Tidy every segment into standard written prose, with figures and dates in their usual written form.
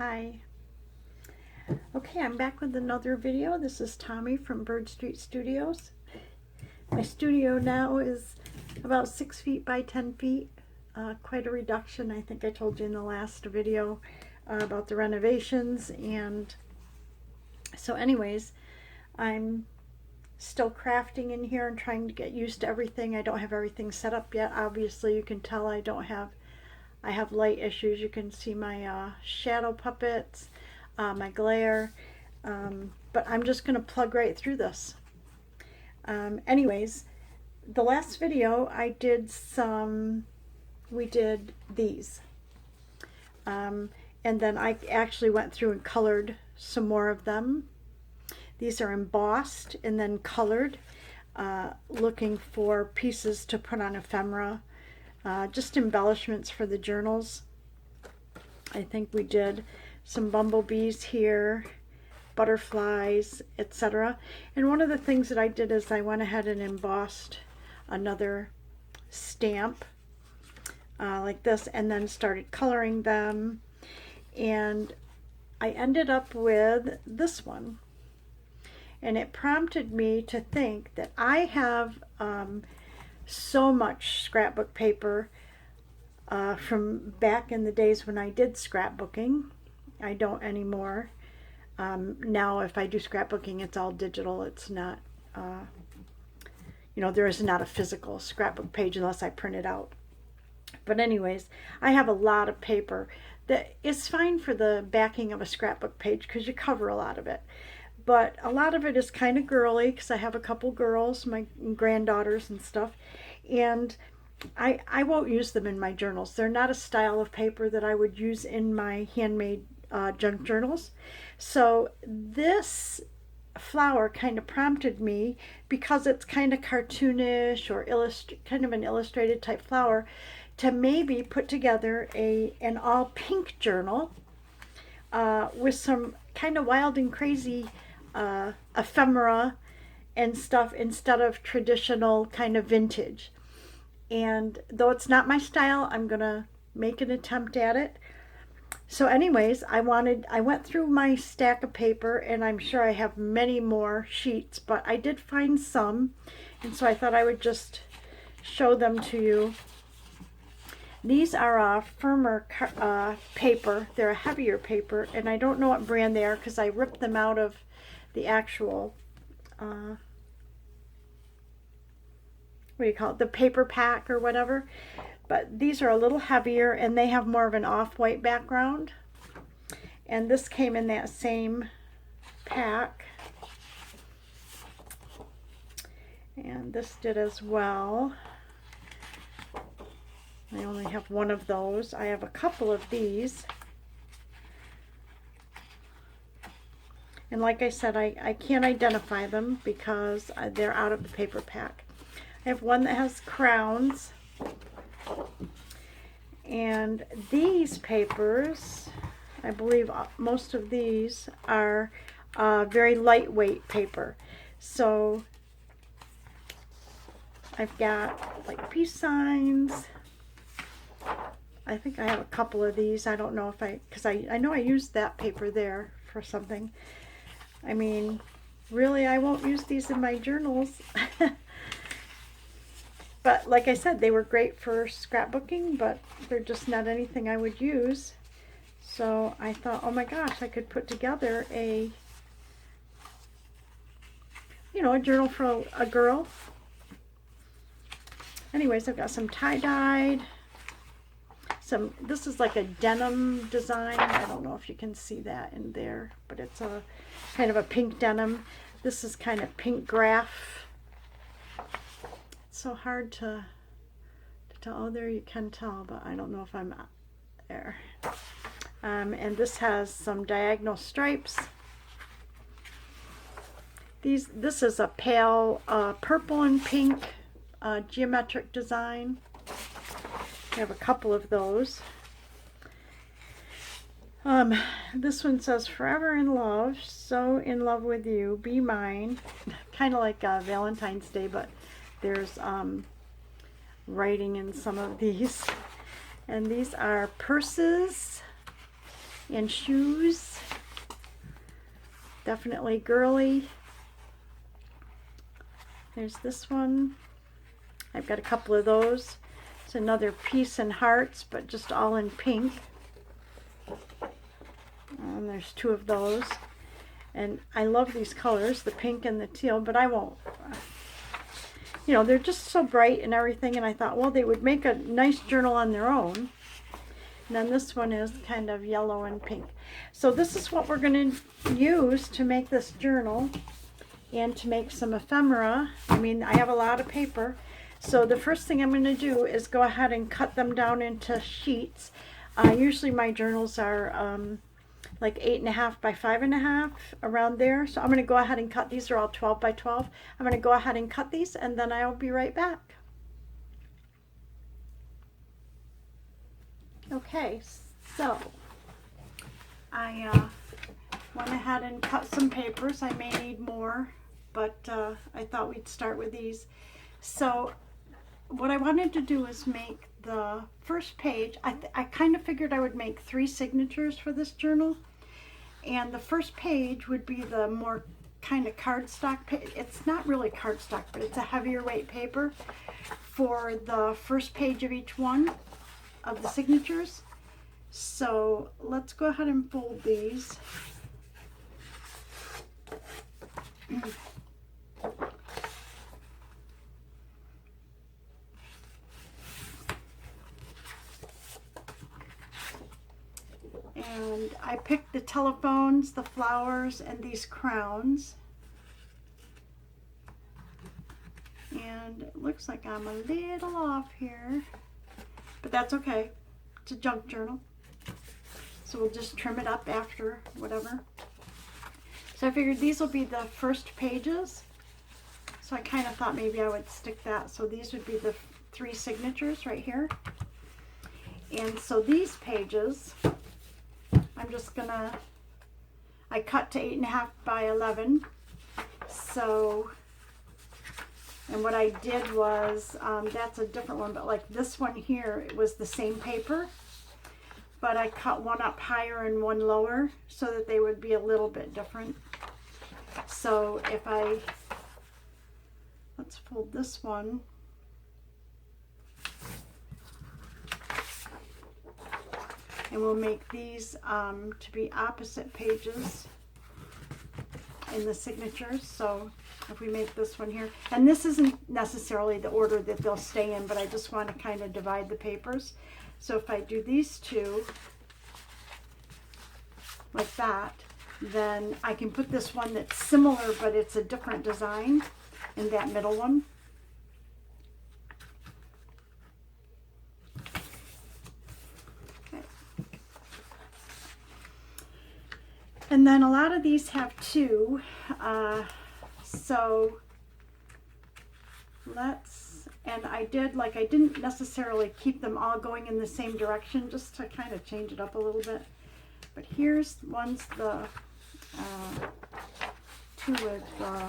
Hi. Okay, I'm back with another video. This is Tommy from Bird Street Studios. My studio now is about 6 feet by 10 feet. Quite a reduction. I think I told you in the last video about the renovations. And so anyways, I'm still crafting in here and trying to get used to everything. I don't have everything set up yet. Obviously, you can tell I have light issues. You can see my shadow puppets, my glare, but I'm just going to plug right through this. Anyways, the last video we did these. And then I actually went through and colored some more of them. These are embossed and then colored, looking for pieces to put on ephemera. Just embellishments for the journals. I think we did some bumblebees here, butterflies, etc. And one of the things that I did is I went ahead and embossed another stamp like this and then started coloring them. And I ended up with this one. And it prompted me to think that I have so much scrapbook paper from back in the days when I did scrapbooking. I don't anymore. Now if I do scrapbooking, it's all digital. It's not, there is not a physical scrapbook page unless I print it out. But anyways, I have a lot of paper that is fine for the backing of a scrapbook page because you cover a lot of it. But a lot of it is kind of girly because I have a couple girls, my granddaughters and stuff, and I won't use them in my journals. They're not a style of paper that I would use in my handmade junk journals. So this flower kind of prompted me, because it's kind of cartoonish or kind of an illustrated type flower, to maybe put together an all pink journal with some kind of wild and crazy ephemera and stuff instead of traditional kind of vintage. And though it's not my style, I'm gonna make an attempt at it. So anyways, I went through my stack of paper, and I'm sure I have many more sheets, but I did find some, and so I thought I would just show them to you. These are firmer paper. They're a heavier paper, and I don't know what brand they are because I ripped them out of the actual, what do you call it, the paper pack or whatever. But these are a little heavier, and they have more of an off-white background. And this came in that same pack. And this did as well. I only have one of those. I have a couple of these. And like I said, I can't identify them because they're out of the paper pack. I have one that has crowns. And these papers, I believe most of these are very lightweight paper. So I've got like peace signs. I think I have a couple of these. I don't know if because I know I used that paper there for something. I mean, really, I won't use these in my journals. But like I said, they were great for scrapbooking, but they're just not anything I would use. So I thought, oh my gosh, I could put together a journal for a girl. Anyways, I've got some tie-dyed. This is like a denim design. I don't know if you can see that in there, but it's a kind of a pink denim. This is kind of pink graph. It's so hard to tell. Oh, there you can tell, but I don't know if I'm there. And this has some diagonal stripes. This is a pale purple and pink geometric design. I have a couple of those. This one says, "Forever in love, so in love with you, be mine." Kind of like Valentine's Day, but there's writing in some of these. And these are purses And shoes, definitely girly. There's this one. I've got a couple of those. It's another Peace and Hearts, but just all in pink. And there's two of those. And I love these colors, the pink and the teal, but I won't. You know, they're just so bright and everything, and I thought, well, they would make a nice journal on their own. And then this one is kind of yellow and pink. So this is what we're going to use to make this journal and to make some ephemera. I mean, I have a lot of paper. So the first thing I'm going to do is go ahead and cut them down into sheets. Usually my journals are like 8.5 by 5.5, around there. So I'm going to go ahead and cut these. They're all 12 by 12. I'm going to go ahead and cut these, and then I'll be right back. Okay, so I went ahead and cut some papers. I may need more, but I thought we'd start with these. So what I wanted to do is make the first page. I kind of figured I would make 3 signatures for this journal. And the first page would be the more kind of cardstock page. It's not really cardstock, but it's a heavier weight paper for the first page of each one of the signatures. So let's go ahead and fold these. And I picked the telephones, the flowers, and these crowns. And it looks like I'm a little off here, but that's okay. It's a junk journal. So we'll just trim it up after, whatever. So I figured these will be the first pages. So I kind of thought maybe I would stick that. So these would be the 3 signatures right here. And so these pages, I'm just gonna, I cut to 8.5 by 11. So, and what I did was, that's a different one, but like this one here, it was the same paper, but I cut one up higher and one lower so that they would be a little bit different. So if let's fold this one. And we'll make these to be opposite pages in the signatures. So if we make this one here, and this isn't necessarily the order that they'll stay in, but I just want to kind of divide the papers. So if I do these two like that, then I can put this one that's similar, but it's a different design in that middle one. And then a lot of these have 2, so and I didn't necessarily keep them all going in the same direction, just to kind of change it up a little bit. But here's one's the 2 with the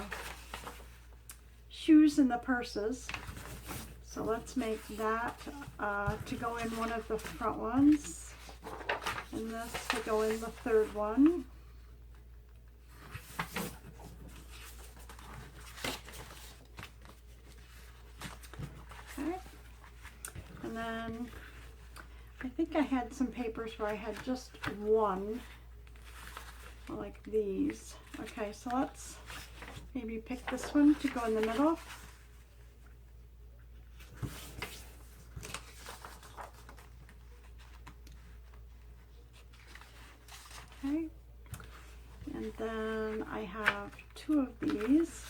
shoes and the purses. So let's make that to go in one of the front ones, and this to go in the third one. Okay. And then I think I had some papers where I had just one, like these. Okay, so let's maybe pick this one to go in the middle. Okay, and then I have 2 of these.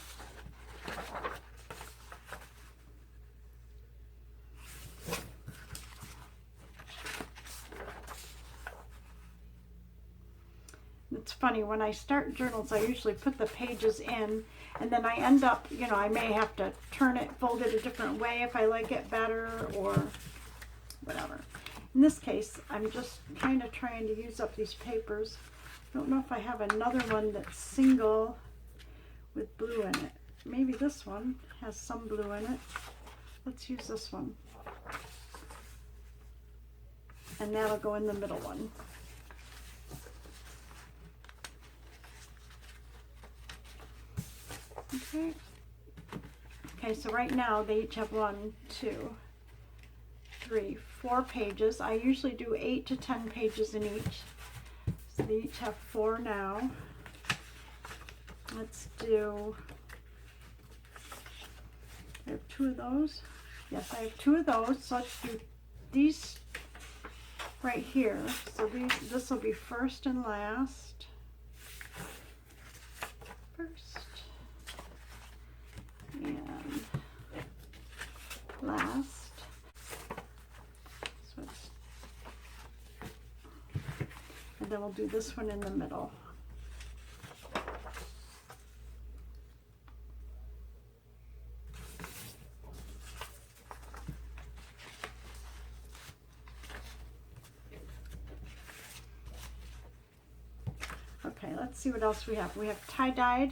It's funny, when I start journals, I usually put the pages in, and then I end up, you know, I may have to turn it, fold it a different way if I like it better, or whatever. In this case, I'm just kind of trying to use up these papers. I don't know if I have another one that's single with blue in it. Maybe this one has some blue in it. Let's use this one. And that'll go in the middle one. Okay. Okay, so right now they each have 1, 2, 3, 4 pages. I usually do 8 to 10 pages in each. So they each have 4 now. Let's do, I have 2 of those. Yes, I have 2 of those. So let's do these right here. So this will be first and last. First and last. So and then we'll do this one in the middle. Okay, let's see what else we have. We have tie-dyed.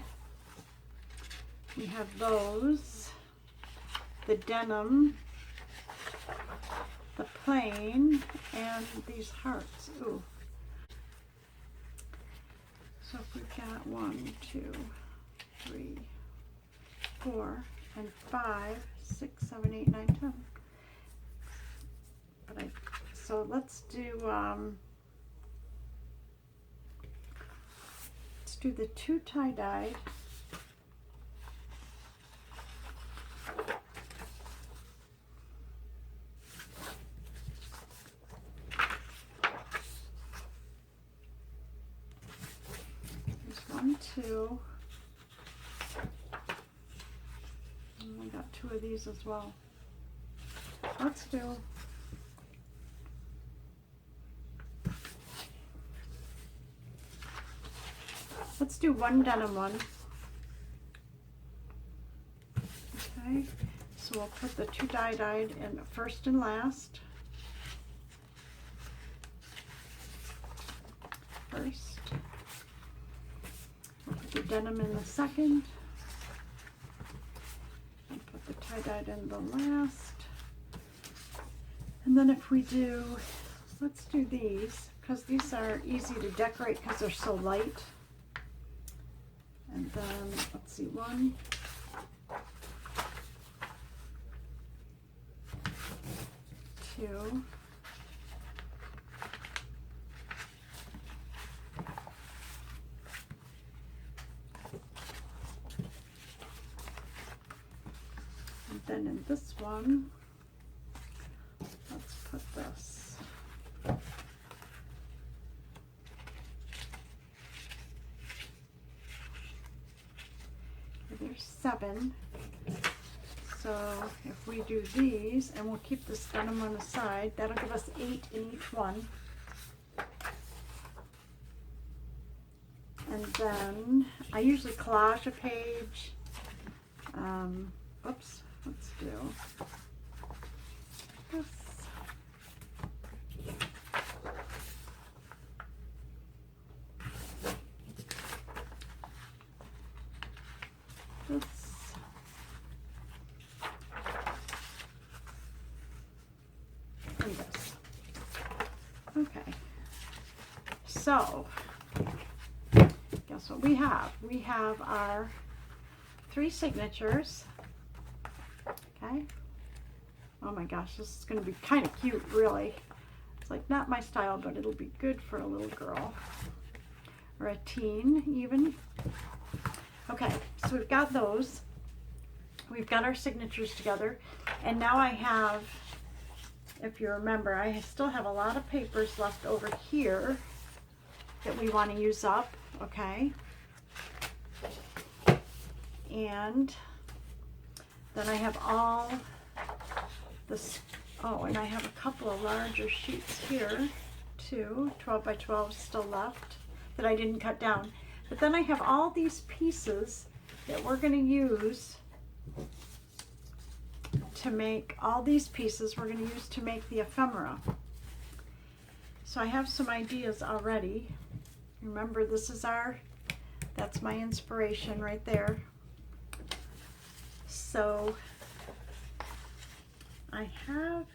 We have those. The denim. The plain. And these hearts. Ooh. So if we've got 1, 2, 3, 4, and 5, 6, 7, 8, 9, 10. But so let's do the 2 tie-dyed. There's 1, 2. And I got 2 of these as well. Let's do one denim one. Okay, so we'll put the 2 dyed in first and last. First. We'll put the denim in the second. And put the tie-dyed in the last. And then if we do, let's do these, because these are easy to decorate because they're so light. And then, let's see, 1, 2, and then in this one, let's put this. There's 7. So if we do these, and we'll keep this denim on the side, that'll give us 8 in each one. And then I usually collage a page. Oops, let's do this. And this. Okay. So, guess what we have? We have our 3 signatures. Okay. Oh my gosh, this is going to be kind of cute, really. It's like not my style, but it'll be good for a little girl or a teen even. Okay, so we've got those. We've got our signatures together. And now I have, if you remember, I still have a lot of papers left over here that we want to use up, okay? And then I have all this, oh, and I have a couple of larger sheets here too, 12 by 12 still left that I didn't cut down. But then I have all these pieces that we're going to use to make, all these pieces we're going to use to make the ephemera. So I have some ideas already. Remember, this is that's my inspiration right there. So I have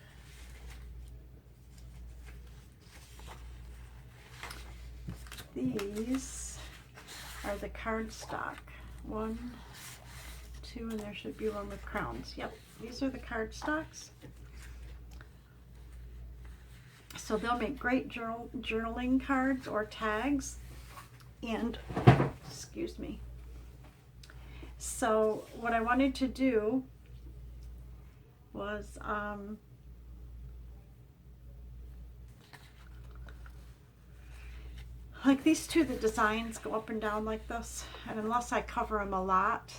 these are the cardstock. 1, 2, and there should be one with crowns. Yep, these are the cardstocks. So they'll make great journaling cards or tags. And, excuse me. So what I wanted to do was like these two, the designs go up and down like this, and unless I cover them a lot,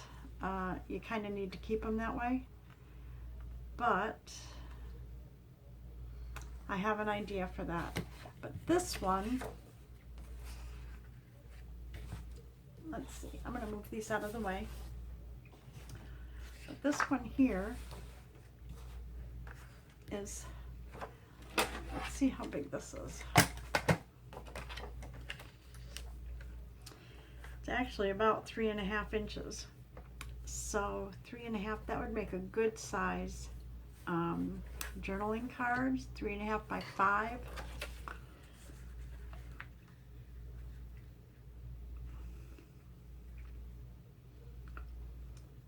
you kind of need to keep them that way. But I have an idea for that. But this one, let's see, I'm going to move these out of the way. But this one here is, let's see how big this is. It's actually about 3.5 inches. So 3.5, that would make a good size journaling cards, 3.5 by 5.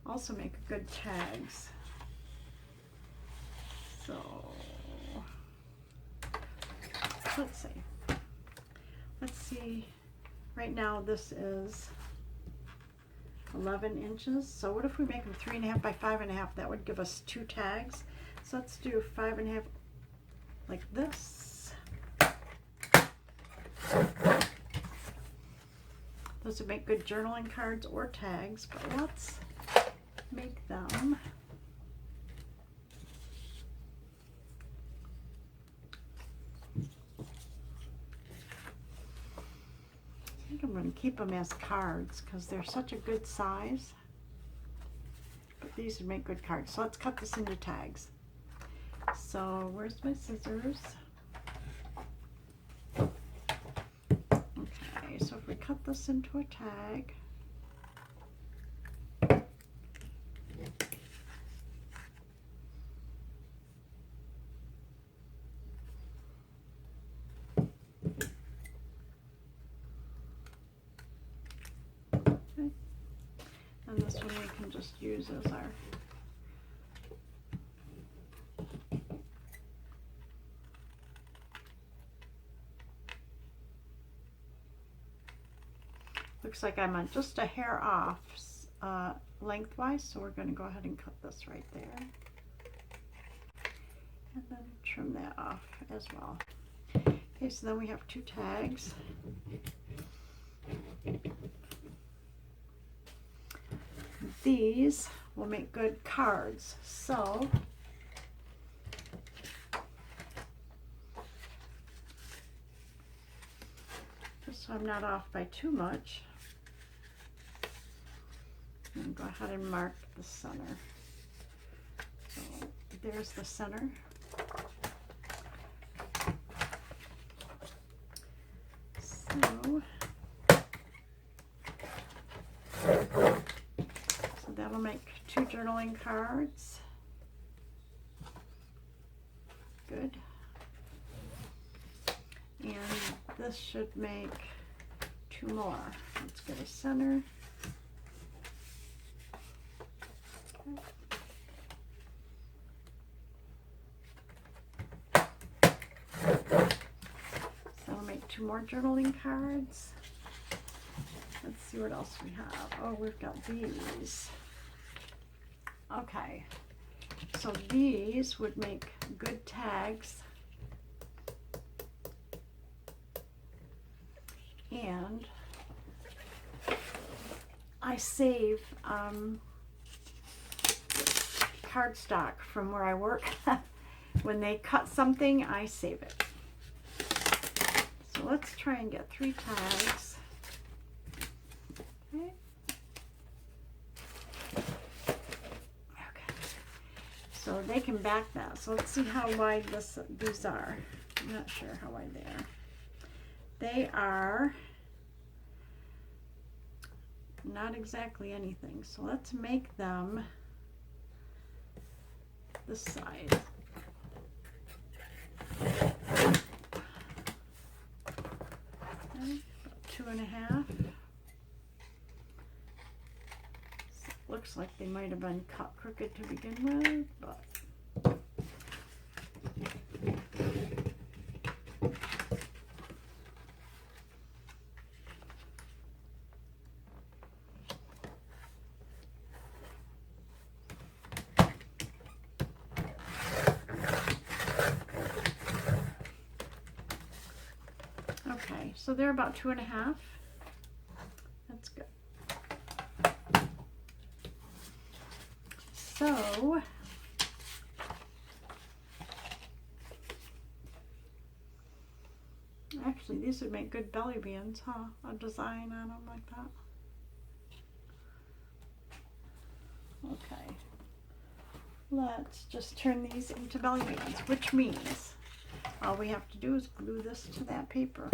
Also make good tags. So let's see. Let's see. Right now this is 11 inches. So what if we make them 3.5 by 5.5? That would give us 2 tags. So let's do 5.5 like this. Those would make good journaling cards or tags, but let's make them I think I'm going to keep them as cards because they're such a good size. But these would make good cards. So let's cut this into tags. So where's my scissors? Okay, so if we cut this into a tag, and this one we can just use as our looks like I'm just a hair off lengthwise, so we're going to go ahead and cut this right there and then trim that off as well. Okay, so then we have 2 tags. These will make good cards. So just so I'm not off by too much, I'm going to go ahead and mark the center. So there's the center. So that'll make 2 journaling cards. Good. And this should make 2 more. Let's get a center. So I'll make 2 more journaling cards. Let's see what else we have. Oh, we've got these. Okay, so these would make good tags. And I save cardstock from where I work. When they cut something, I save it. So let's try and get 3 tags. Okay. So they can back that. So let's see how wide these are. I'm not sure how wide they are. They are not exactly anything. So let's make them this size. Okay, about 2.5. looks like they might have been cut crooked to begin with, but okay, so they're about 2.5. That's good. So actually these would make good belly bands, huh? A design on them like that. Okay, let's just turn these into belly bands, which means all we have to do is glue this to that paper.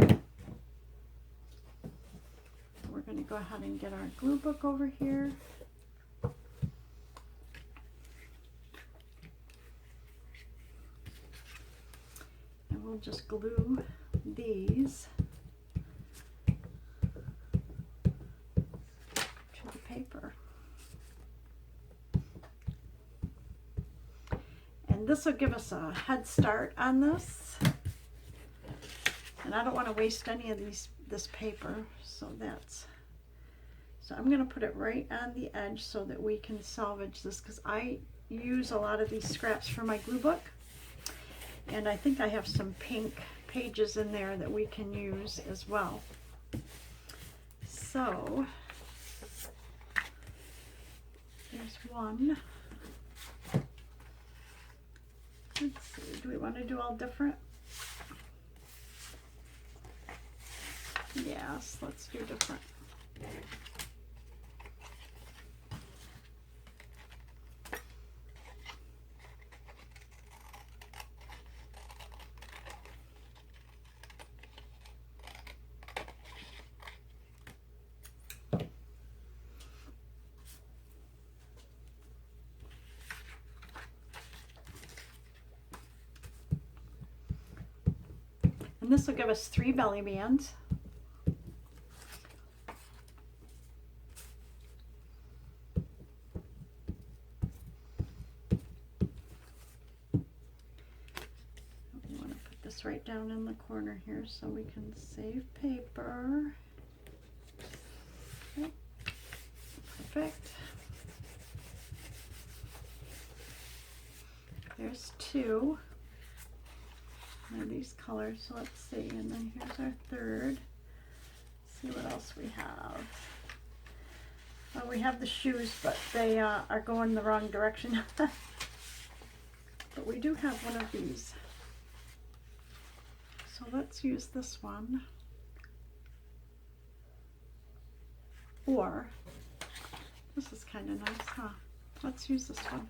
We're going to go ahead and get our glue book over here. And we'll just glue these to the paper. And this will give us a head start on this. And I don't want to waste any of this paper, so I'm going to put it right on the edge so that we can salvage this, because I use a lot of these scraps for my glue book. And I think I have some pink pages in there that we can use as well. So there's one. Let's see, do we want to do all different? Yes, let's do different. And this will give us 3 belly bands. We want to put this right down in the corner here so we can save paper. Okay. Perfect. There's 2. And these colors, so let's see, and then here's our third. Let's see what else we have. Well, we have the shoes, but they are going the wrong direction. But we do have one of these. So let's use this one. Or, this is kind of nice, huh? Let's use this one.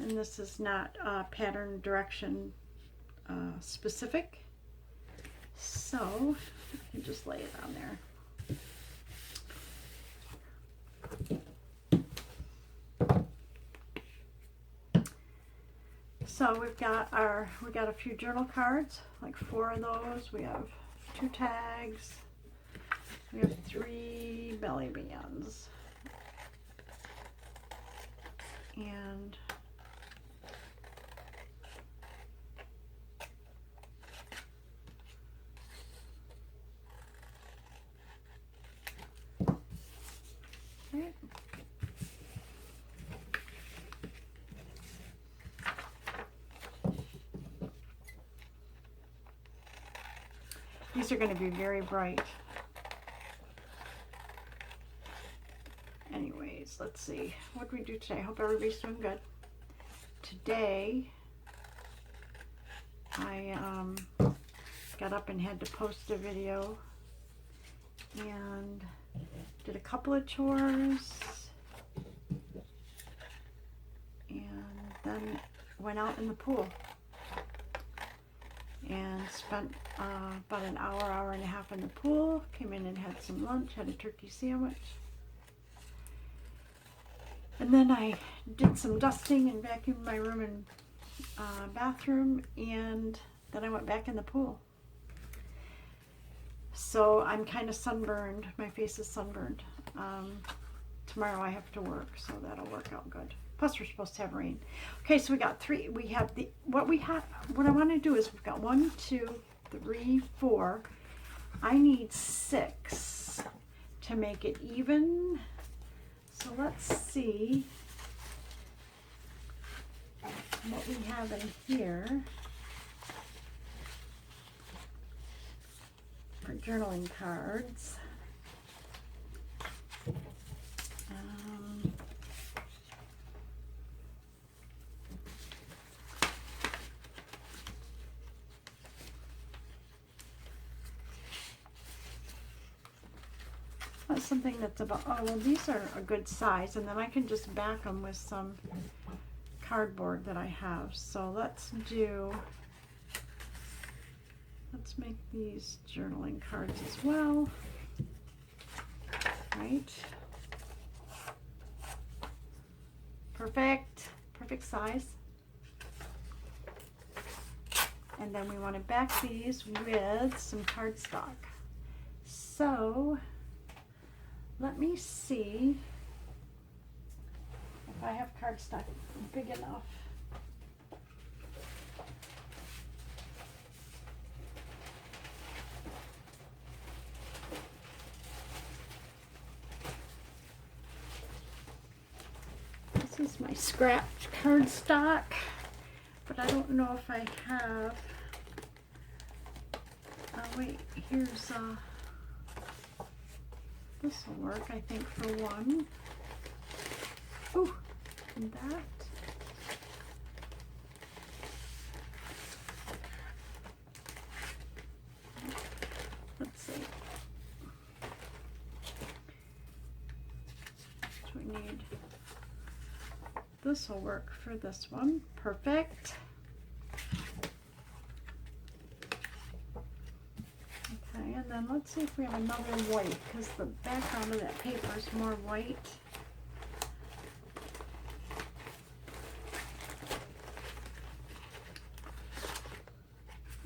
And this is not pattern direction specific, so you can just lay it on there. So we got a few journal cards, like 4 of those. We have 2 tags. We have 3 belly bands, and okay. These are going to be very bright. Anyways, let's see. What did we do today? I hope everybody's doing good. Today, I got up and had to post a video and did a couple of chores and then went out in the pool and spent about an hour and a half in the pool. Came in and had some lunch, had a turkey sandwich. And then I did some dusting and vacuumed my room and bathroom, and then I went back in the pool. So I'm kind of sunburned. My face is sunburned. Tomorrow I have to work, so that'll work out good. Plus we're supposed to have rain. Okay, so we got three. We have what I want to do is we've got 1, 2, 3, 4. I need 6 to make it even. So let's see what we have in here for journaling cards. Something that's about, oh, well, these are a good size, and then I can just back them with some cardboard that I have. So let's make these journaling cards as well, right? Perfect size. And then we want to back these with some cardstock. So let me see if I have cardstock big enough. This is my scrapped cardstock, but I don't know if I have. Wait, here's this will work, I think, for one. Ooh, and that. Let's see. So we need, this will work for this one. Perfect. And then let's see if we have another white, because the background of that paper is more white.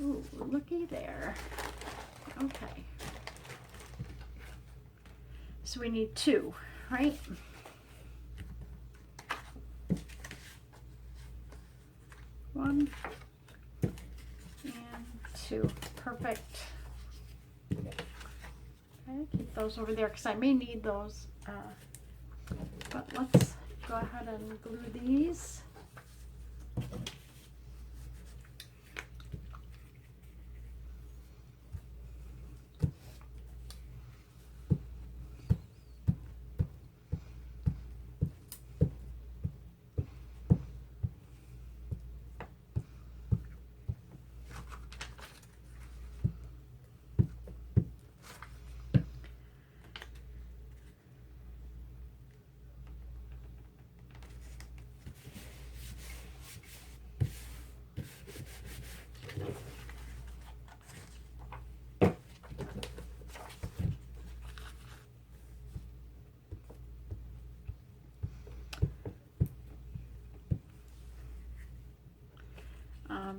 Ooh, looky there. Okay. So we need 2, right? One and 2. Perfect. Keep those over there because I may need those, but let's go ahead and glue these.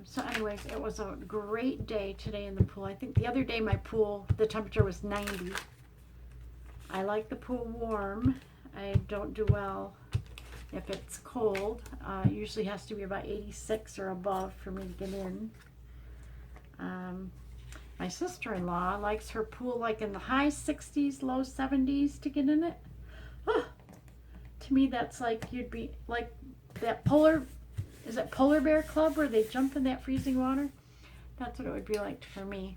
So anyways, it was a great day today in the pool. I think the other day my pool, the temperature was 90. I like the pool warm. I don't do well if it's cold. Usually has to be about 86 or above for me to get in. My sister-in-law likes her pool like in the high 60s, low 70s to get in it. Oh, to me that's like you'd be like that is it Polar Bear Club where they jump in that freezing water? That's what it would be like for me.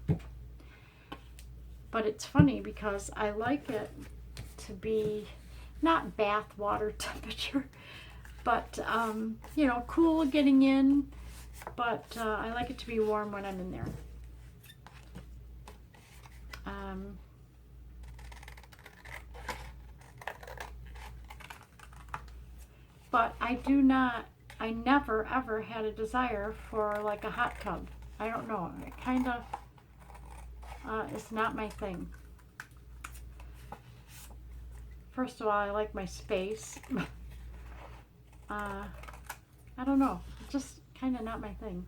But it's funny because I like it to be not bath water temperature, but you know, cool getting in, but I like it to be warm when I'm in there. But I I never ever had a desire for like a hot tub. I don't know. It kind of is not my thing. First of all, I like my space. I don't know. It's just kind of not my thing.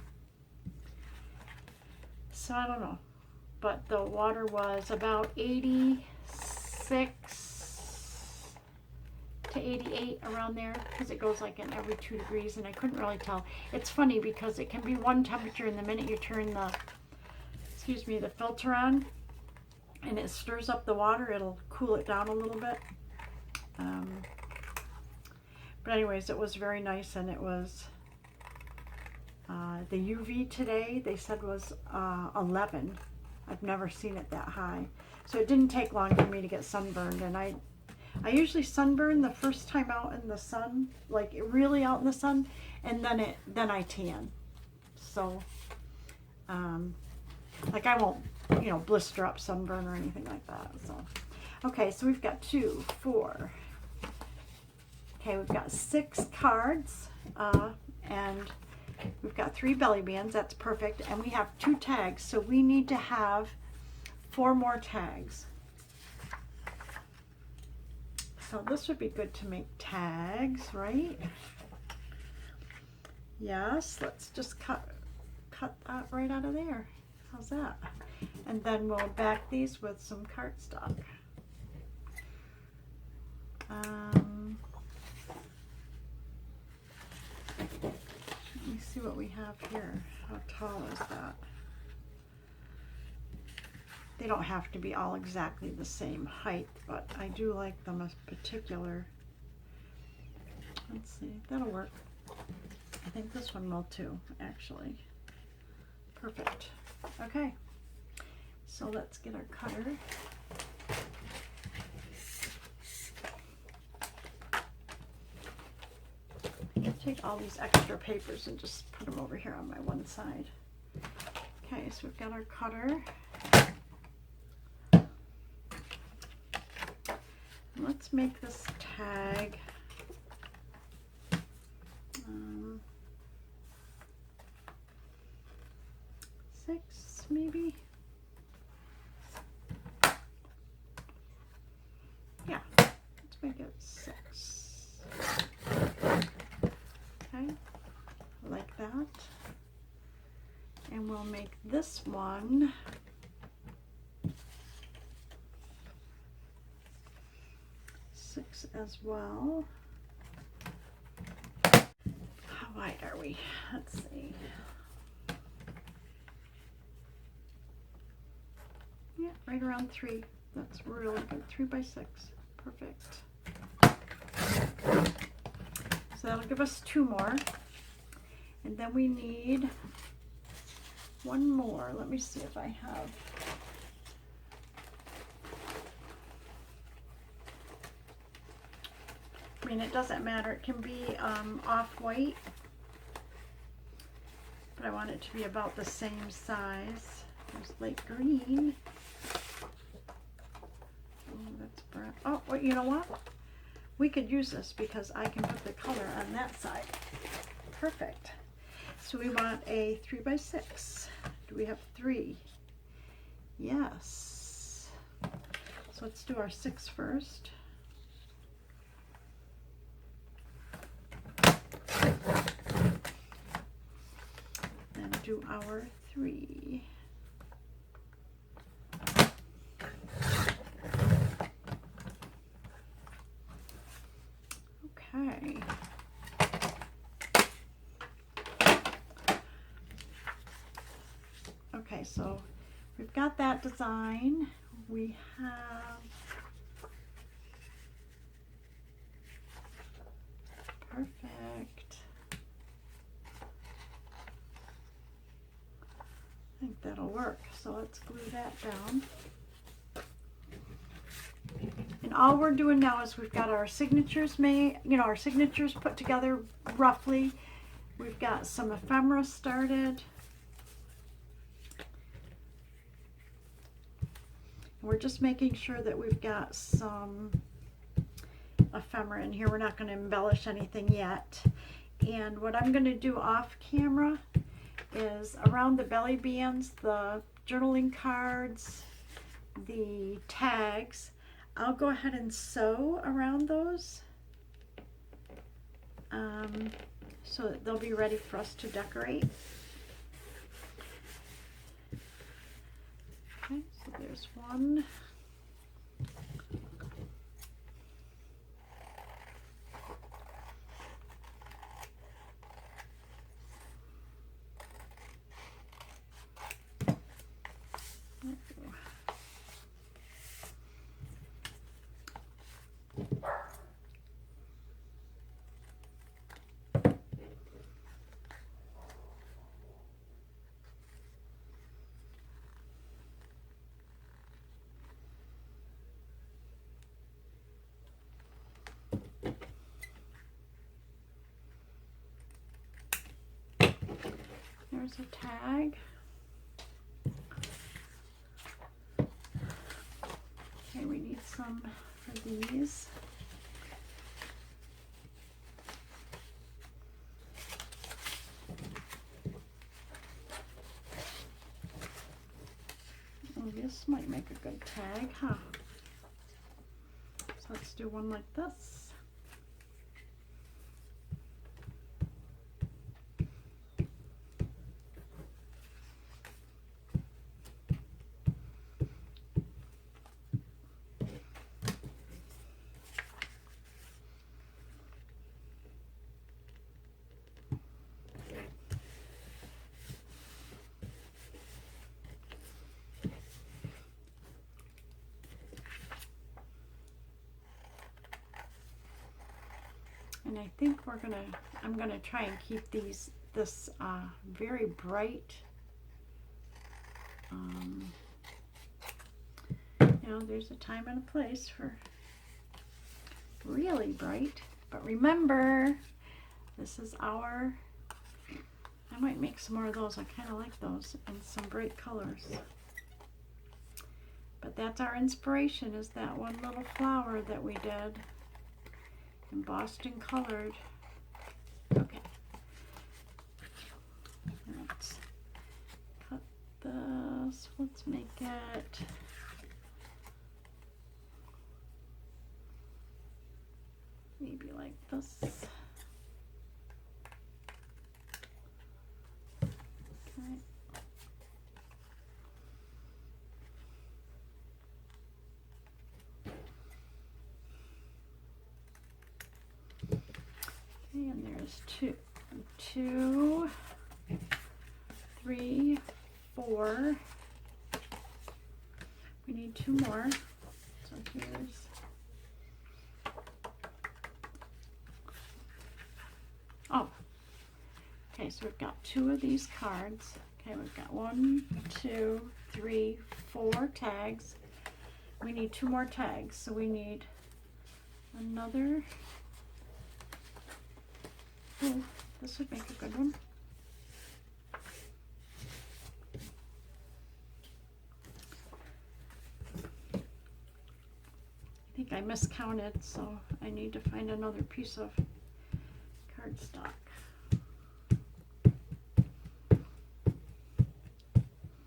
So I don't know. But the water was about 86 to 88 around there, because it goes like in every 2 degrees, and I couldn't really tell. It's funny because it can be one temperature, and the minute you turn the the filter on and it stirs up the water, it'll cool it down a little bit. But anyways, it was very nice, and it was the UV today they said was 11. I've never seen it that high, so it didn't take long for me to get sunburned. And I usually sunburn the first time out in the sun, like really out in the sun, and then I tan. So like I won't, blister up, sunburn or anything like that. So okay, so we've got 2, 4. Okay, we've got 6 cards, and we've got 3 belly bands. That's perfect. And we have 2 tags, so we need to have 4 more tags. So this would be good to make tags, right? Yes, let's just cut that right out of there. How's that? And then we'll back these with some cardstock. Let me see what we have here. How tall is that? They don't have to be all exactly the same height, but I do like them a particular. Let's see, that'll work. I think this one will too, actually. Perfect. Okay, so let's get our cutter. Take all these extra papers and just put them over here on my one side. Okay, so we've got our cutter. Let's make this tag 6 maybe. Yeah, let's make it 6. Okay, like that. And we'll make this one 6 as well. How wide are we? Let's see. Yeah, right around 3. That's really good. 3 by 6. Perfect. So that'll give us 2 more. And then we need 1 more. Let me see if I have. I mean, it doesn't matter. It can be off-white, but I want it to be about the same size. There's light green. Oh, that's brown. Oh, well, you know what? We could use this because I can put the color on that side. Perfect. So we want a 3 by 6. Do we have 3? Yes. So let's do our 6 first. Then do our 3. Okay. Okay, so we've got that design. We have perfect. I think that'll work. So let's glue that down. And all we're doing now is we've got our signatures made, our signatures put together roughly. We've got some ephemera started. We're just making sure that we've got some ephemera in here. We're not going to embellish anything yet. And what I'm going to do off camera is around the belly bands, the journaling cards, the tags, I'll go ahead and sew around those so that they'll be ready for us to decorate. Okay, so there's one. There's a tag. Okay, we need some for these. Oh, this might make a good tag, huh? So let's do one like this. And I think I'm gonna try and keep this very bright. You know, there's a time and a place for really bright. But remember, this is I might make some more of those. I kind of like those and some bright colors. But that's our inspiration, is that one little flower that we did. Embossed and colored. Okay. Let's cut this. Let's make it maybe like this. Okay. And there's two, 3, 4. We need 2 more. So here's, oh, okay, so we've got 2 of these cards. Okay, we've got 1, 2, 3, 4 tags. We need 2 more tags, so we need another. Oh, this would make a good one. I think I miscounted, so I need to find another piece of cardstock.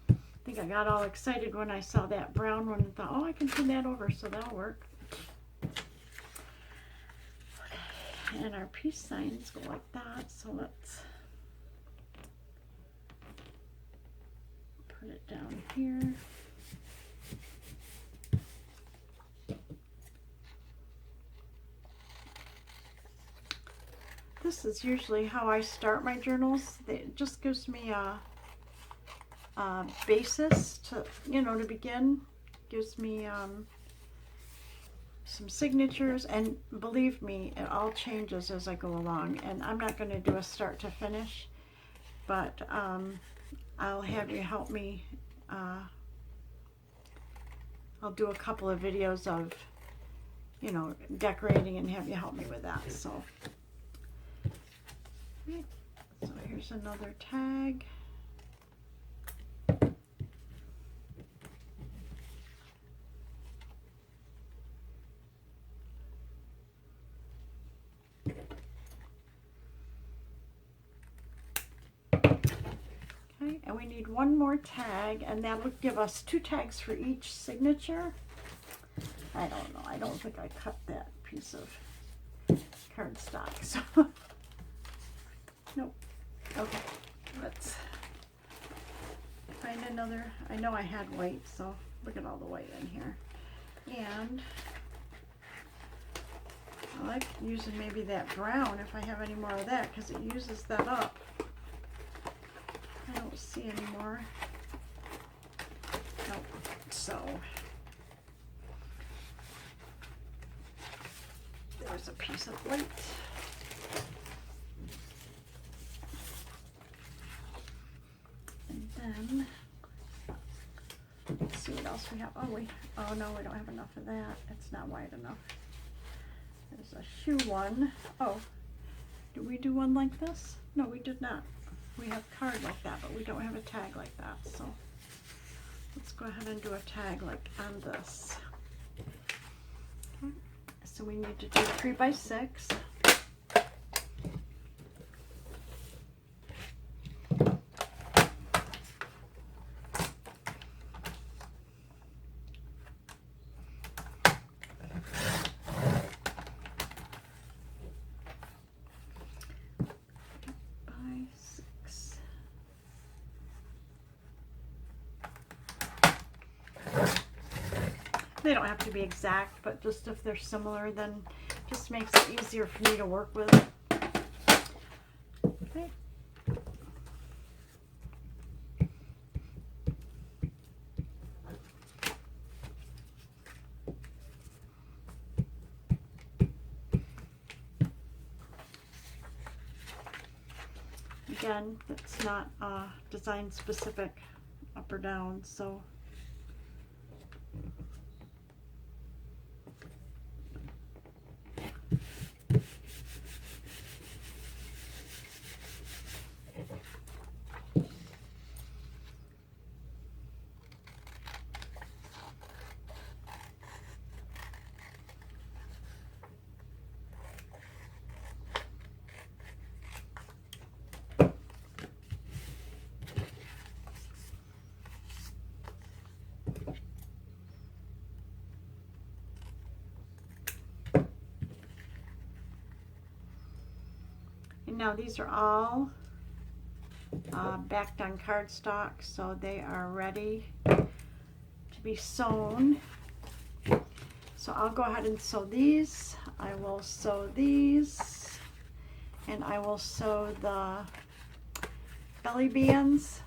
I think I got all excited when I saw that brown one and thought, oh, I can turn that over, so that'll work. And our peace signs go like that, so let's put it down here. This is usually how I start my journals. It just gives me a basis to, to begin. Gives me some signatures, and believe me, it all changes as I go along, and I'm not going to do a start to finish, but I'll have you help me. I'll do a couple of videos of decorating and have you help me with that. So here's another tag. And we need one more tag, and that would give us 2 tags for each signature. I don't know. I don't think I cut that piece of cardstock. So, nope. Okay, let's find another. I know I had white, so look at all the white in here. And I like using maybe that brown if I have any more of that, because it uses that up. I don't see any more. Nope. So there's a piece of white. And then let's see what else we have. Oh no, we don't have enough of that. It's not wide enough. There's a shoe one. Oh, did we do one like this? No, we did not. We have card like that, but we don't have a tag like that. So let's go ahead and do a tag like on this. Okay. So we need to do 3 by 6. They don't have to be exact, but just if they're similar, then just makes it easier for me to work with. Okay. Again, it's not design specific up or down, so now these are all backed on cardstock, so they are ready to be sewn. So I'll go ahead and sew these. I will sew these, and I will sew the belly bands,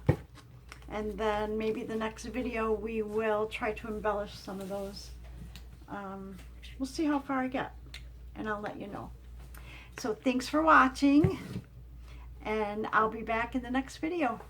and then maybe the next video we will try to embellish some of those. We'll see how far I get, and I'll let you know. So thanks for watching, and I'll be back in the next video.